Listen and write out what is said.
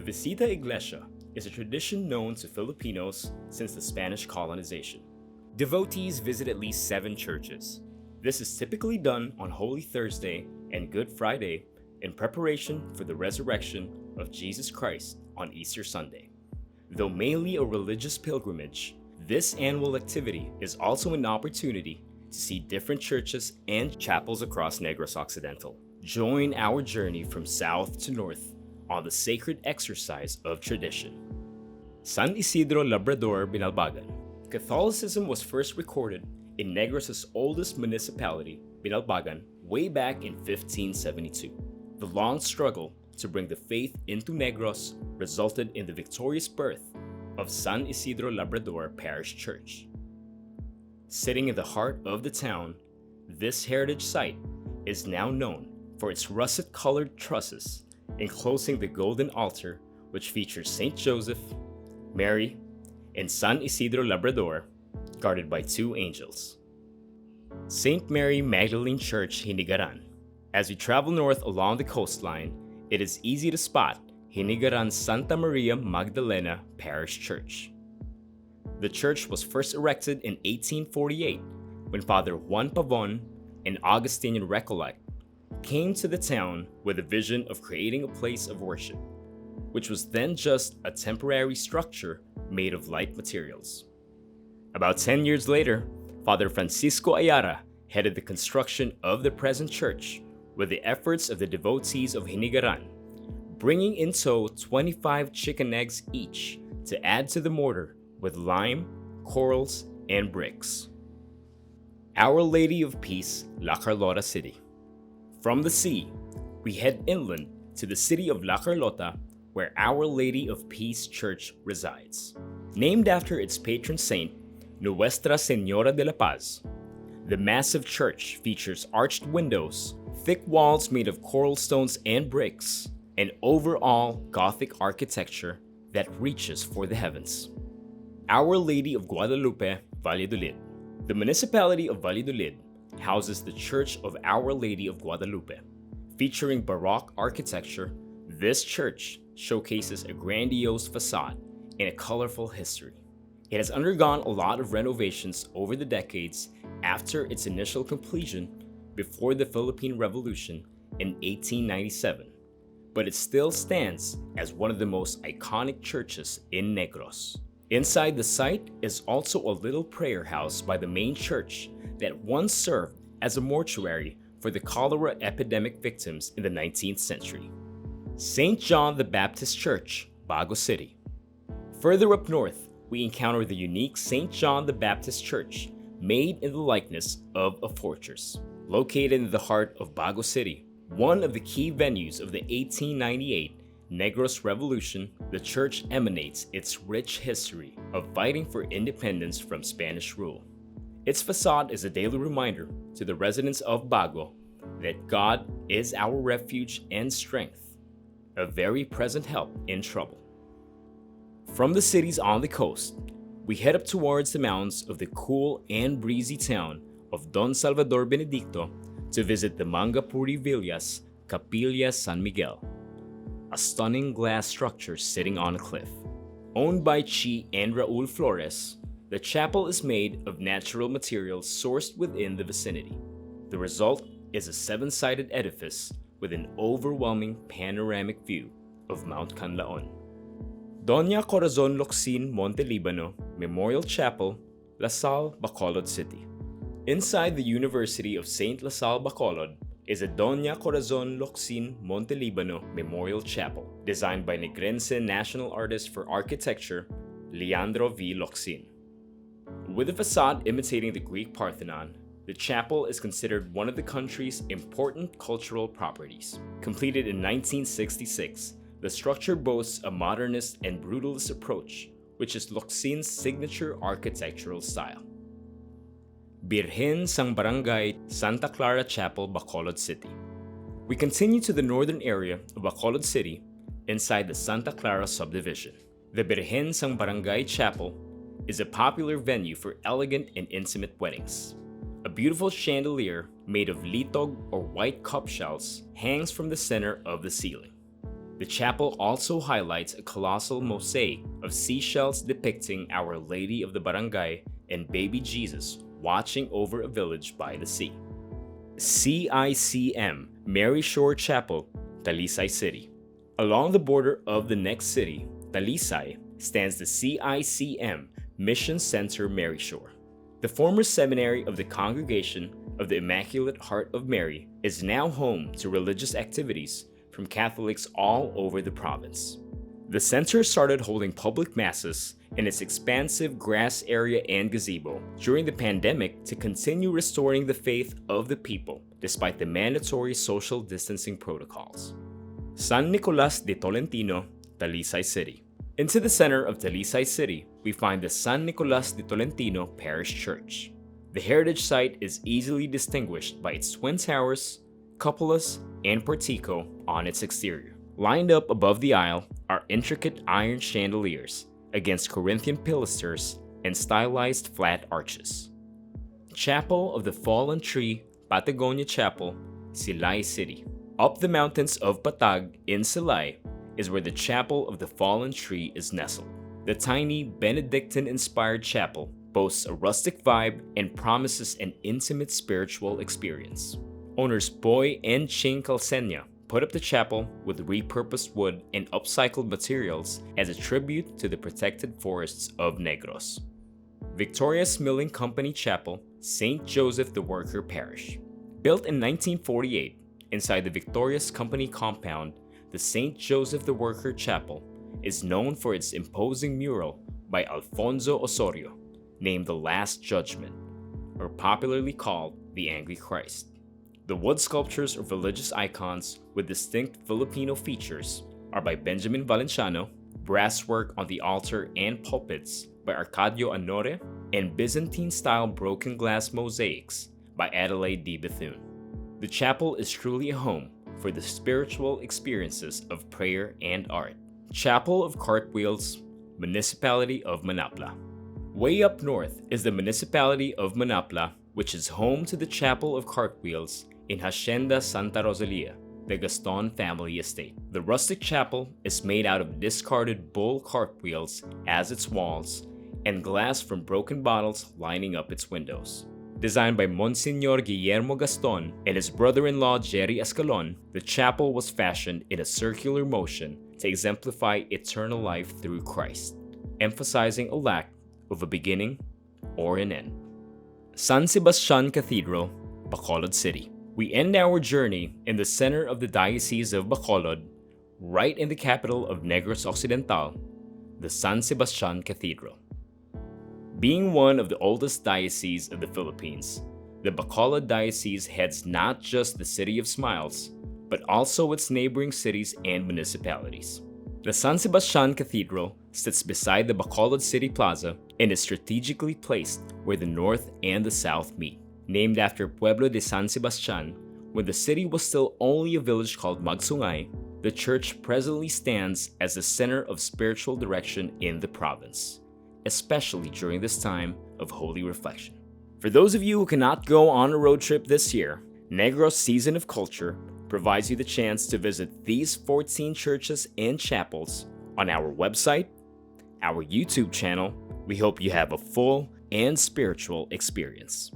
Visita Iglesia is a tradition known to Filipinos since the Spanish colonization. Devotees visit at least 7 churches. This is typically done on Holy Thursday and Good Friday in preparation for the resurrection of Jesus Christ on Easter Sunday. Though mainly a religious pilgrimage, this annual activity is also an opportunity to see different churches and chapels across Negros Occidental. Join our journey from south to north on the sacred exercise of tradition. San Isidro Labrador, Binalbagan. Catholicism was first recorded in Negros' oldest municipality, Binalbagan, way back in 1572. The long struggle to bring the faith into Negros resulted in the victorious birth of San Isidro Labrador Parish Church. Sitting in the heart of the town, this heritage site is now known for its russet-colored trusses enclosing the golden altar, which features Saint Joseph, Mary, and San Isidro Labrador, guarded by 2 angels. St. Mary Magdalene Church, Hinigaran. As we travel north along the coastline, it is easy to spot Hinigaran's Santa Maria Magdalena Parish Church. The church was first erected in 1848 when Father Juan Pavon, an Augustinian Recollect, came to the town with a vision of creating a place of worship, which was then just a temporary structure made of light materials. About 10 years later, Father Francisco Ayara headed the construction of the present church with the efforts of the devotees of Hinigaran, bringing in tow 25 chicken eggs each to add to the mortar with lime, corals, and bricks. Our Lady of Peace, La Carlota City. From the sea, we head inland to the city of La Carlota, where Our Lady of Peace Church resides. Named after its patron saint, Nuestra Señora de la Paz, the massive church features arched windows, thick walls made of coral stones and bricks, and overall Gothic architecture that reaches for the heavens. Our Lady of Guadalupe, Valladolid. The municipality of Valladolid houses the Church of Our Lady of Guadalupe. Featuring Baroque architecture, this church showcases a grandiose facade and a colorful history. It has undergone a lot of renovations over the decades after its initial completion before the Philippine Revolution in 1897, but it still stands as one of the most iconic churches in Negros. Inside the site is also a little prayer house by the main church that once served as a mortuary for the cholera epidemic victims in the 19th century. St. John the Baptist Church, Bago City. Further up north, we encounter the unique St. John the Baptist Church, made in the likeness of a fortress. Located in the heart of Bago City, one of the key venues of the 1898 Negros Revolution, the church emanates its rich history of fighting for independence from Spanish rule. Its facade is a daily reminder to the residents of Bago that God is our refuge and strength, a very present help in trouble. From the cities on the coast, we head up towards the mountains of the cool and breezy town of Don Salvador Benedicto to visit the Mangapuri Villas Capilla San Miguel, a stunning glass structure sitting on a cliff. Owned by Chi and Raul Flores, the chapel is made of natural materials sourced within the vicinity. The result is a 7-sided edifice with an overwhelming panoramic view of Mount Canlaon. Doña Corazon Locsin Monte Libano Memorial Chapel, La Salle, Bacolod City. Inside the University of St. La Salle, Bacolod, is a Doña Corazon Locsin Monte Libano Memorial Chapel, designed by Negrense national artist for architecture, Leandro V. Locsin. With a facade imitating the Greek Parthenon, the chapel is considered one of the country's important cultural properties. Completed in 1966, the structure boasts a modernist and brutalist approach, which is Locsin's signature architectural style. Birhen Sang Barangay, Santa Clara Chapel, Bacolod City. We continue to the northern area of Bacolod City, inside the Santa Clara subdivision. The Birhen Sang Barangay Chapel is a popular venue for elegant and intimate weddings. A beautiful chandelier made of litog or white cup shells hangs from the center of the ceiling. The chapel also highlights a colossal mosaic of seashells depicting Our Lady of the Barangay and baby Jesus watching over a village by the sea. CICM Mary Shore Chapel, Talisay City. Along the border of the next city, Talisay, stands the CICM Mission Center Mary Shore. The former seminary of the Congregation of the Immaculate Heart of Mary is now home to religious activities from Catholics all over the province. The center started holding public masses in its expansive grass area and gazebo during the pandemic to continue restoring the faith of the people despite the mandatory social distancing protocols. San Nicolas de Tolentino, Talisay City. Into the center of Talisay City, we find the San Nicolas de Tolentino Parish Church. The heritage site is easily distinguished by its twin towers, cupolas, and portico on its exterior. Lined up above the aisle are intricate iron chandeliers against Corinthian pilasters and stylized flat arches. Chapel of the Fallen Tree, Patagonia Chapel, Silay City. Up the mountains of Patag in Silay is where the Chapel of the Fallen Tree is nestled. The tiny Benedictine-inspired chapel boasts a rustic vibe and promises an intimate spiritual experience. Owners Boy and Ching Calcenia put up the chapel with repurposed wood and upcycled materials as a tribute to the protected forests of Negros. Victoria's Milling Company Chapel, St. Joseph the Worker Parish. Built in 1948, inside the Victoria's Company compound, the St. Joseph the Worker Chapel is known for its imposing mural by Alfonso Osorio, named The Last Judgment, or popularly called the Angry Christ. The wood sculptures of religious icons with distinct Filipino features are by Benjamin Valenciano, brass work on the altar and pulpits by Arcadio Anore, and Byzantine-style broken glass mosaics by Adelaide D. Bethune. The chapel is truly a home for the spiritual experiences of prayer and art. Chapel of Cartwheels, Municipality of Manapla. Way up north is the Municipality of Manapla, which is home to the Chapel of Cartwheels in Hacienda Santa Rosalia, the Gaston family estate. The rustic chapel is made out of discarded bull cartwheels as its walls and glass from broken bottles lining up its windows. Designed by Monsignor Guillermo Gaston and his brother-in-law Jerry Escalon, the chapel was fashioned in a circular motion to exemplify eternal life through Christ, emphasizing a lack of a beginning or an end. San Sebastian Cathedral, Bacolod City. We end our journey in the center of the Diocese of Bacolod, right in the capital of Negros Occidental, the San Sebastian Cathedral. Being one of the oldest dioceses of the Philippines, the Bacolod Diocese heads not just the City of Smiles, but also its neighboring cities and municipalities. The San Sebastian Cathedral sits beside the Bacolod City Plaza and is strategically placed where the north and the south meet. Named after Pueblo de San Sebastian, when the city was still only a village called Magsungay, the church presently stands as the center of spiritual direction in the province, especially during this time of holy reflection. For those of you who cannot go on a road trip this year, Negros Season of Culture provides you the chance to visit these 14 churches and chapels on our website, our YouTube channel. We hope you have a full and spiritual experience.